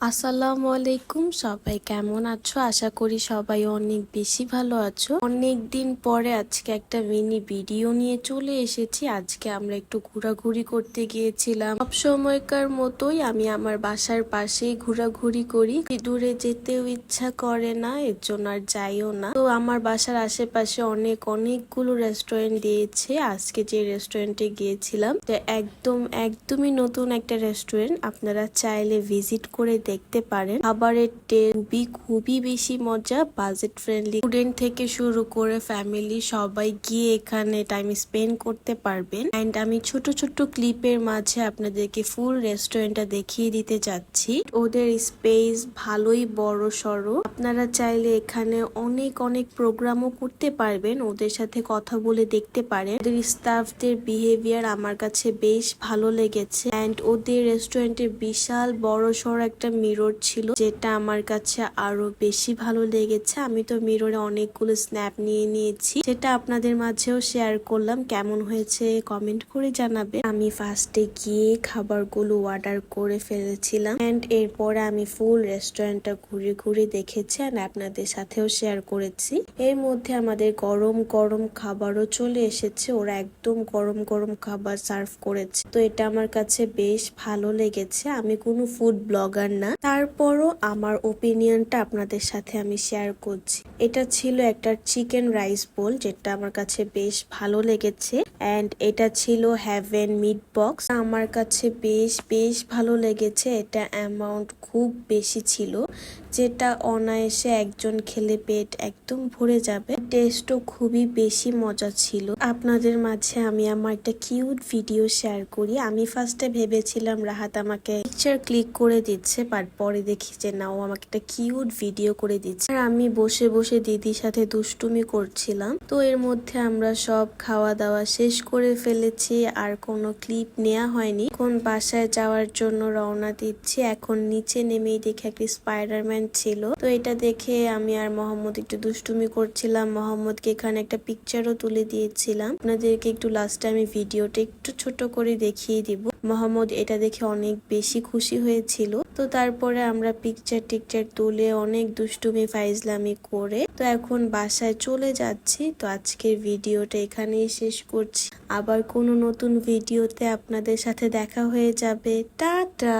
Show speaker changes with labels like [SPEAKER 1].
[SPEAKER 1] আসসালামু আলাইকুম, সবাই কেমন আছো? আশা করি সবাই অনেক বেশি ভালো আছো। অনেক দিন পরে আজকে একটা মিনি ভিডিও নিয়ে চলে এসেছি। আজকে আমরা একটু ঘোরাঘুরি করতে গিয়েছিলাম। সব সময়কার মতোই আমি আমার বাসার পাশেই ঘোরাঘুরি করি। দূরে যেতেও ইচ্ছা করে না, এর জন্য আর যাইও না। তো আমার বাসার আশেপাশে অনেকগুলো রেস্টুরেন্ট দিয়েছে। আজকে যে রেস্টুরেন্টে গিয়েছিলাম একদমই নতুন একটা রেস্টুরেন্ট, আপনারা চাইলে ভিজিট করে দেখতে পারেন। খাবারের টেস্ট খুবই বেশি মজা, বাজেট ফ্রেন্ডলি। স্টুডেন্ট থেকে শুরু করে ফ্যামিলি সবাই গিয়ে এখানে টাইম স্পেন্ড করতে পারবেন। এন্ড আমি ছোট ছোট ক্লিপের মাঝে আপনাদেরকে ফুল রেস্টুরেন্টটা দেখিয়ে দিতে যাচ্ছি। ওদের স্পেস ভালোই বড় সড়ো, আপনারা চাইলে এখানে অনেক প্রোগ্রামও করতে পারবেন। ওদের সাথে কথা বলে দেখতে পারেন। ওদের স্টাফদের বিহেভিয়ার আমার কাছে বেশ ভালো লেগেছে। এন্ড ওদের রেস্টুরেন্টে বিশাল বড় সড় একটা মিরর ছিল, যেটা আমার কাছে আরো বেশি ভালো লেগেছে। আমি তো মিররে অনেকগুলো স্ন্যাপ নিয়ে নিয়েছি, যেটা আপনাদের মাঝেও শেয়ার করলাম। কেমন হয়েছে কমেন্ট করে জানাবে। আমি ফার্স্টে গিয়ে খাবারগুলো অর্ডার করে ফেলেছিলাম এন্ড এরপরে আমি ফুল রেস্টুরেন্টটা ঘুরে দেখেছি আর আপনাদের সাথেও শেয়ার করেছি। এর মধ্যে আমাদের গরম গরম খাবারও চলে এসেছে। ওরা একদম গরম খাবার সার্ভ করেছে, তো এটা আমার কাছে বেশ ভালো লেগেছে। আমি কোনো ফুড ব্লগার না, তারপরও আমার ওপিনিয়নটা আপনাদের সাথে আমি শেয়ার করছি। এটা ছিল একটা চিকেন রাইস বোল, যেটা আমার কাছে বেশ ভালো লেগেছে। এন্ড এটা ছিল হ্যাভেন মিট বক্স, আমার কাছে বেশ ভালো লেগেছে। এটা অ্যামাউন্ট খুব বেশি ছিল, যেটা অনায়াসে একজন খেলে পেট একদম ভরে যাবে। টেস্টও খুবই বেশি মজা ছিল। আপনাদের মাঝে আমি আমার একটা কিউট ভিডিও শেয়ার করি। আমি ফার্স্টে ভেবেছিলাম রাহাত আমাকে পিকচার ক্লিক করে দিচ্ছে, বাট পরে দেখি যে না, ও আমাকে একটা কিউট ভিডিও করে দিচ্ছে। আর আমি বসে দিদির সাথে দুষ্টুমি করছিলাম। তো এর মধ্যে আমরা সব খাওয়া দাওয়া শেষ করে ফেলেছি, আর কোনো ক্লিপ নেওয়া হয়নি। কোন বাসায় যাওয়ার জন্য রওনা দিচ্ছি। এখন নিচে নেমেই দেখে একটি স্পাইডারম্যান ছিল, তো এটা দেখে আমি আর মোহাম্মদ একটু দুষ্টুমি করছিলাম। মোহাম্মদকে এখানে একটা পিকচারও তুলে দিয়েছিলাম। আপনাদেরকে একটু লাস্টে আমি ভিডিওটা একটু ছোট করে দেখিয়ে দিব। মোহাম্মদ এটা দেখে অনেক বেশি খুশি হয়েছিল। তো তারপরে আমরা টিকচার তুলে অনেক দুষ্টুমি ফাইজলামি করে তো এখন বাসায় চলে যাচ্ছি। তো আজকের ভিডিওটা এখানেই শেষ করছি। আবার কোনো নতুন ভিডিওতে আপনাদের সাথে দেখা হয়ে যাবে। টাটা।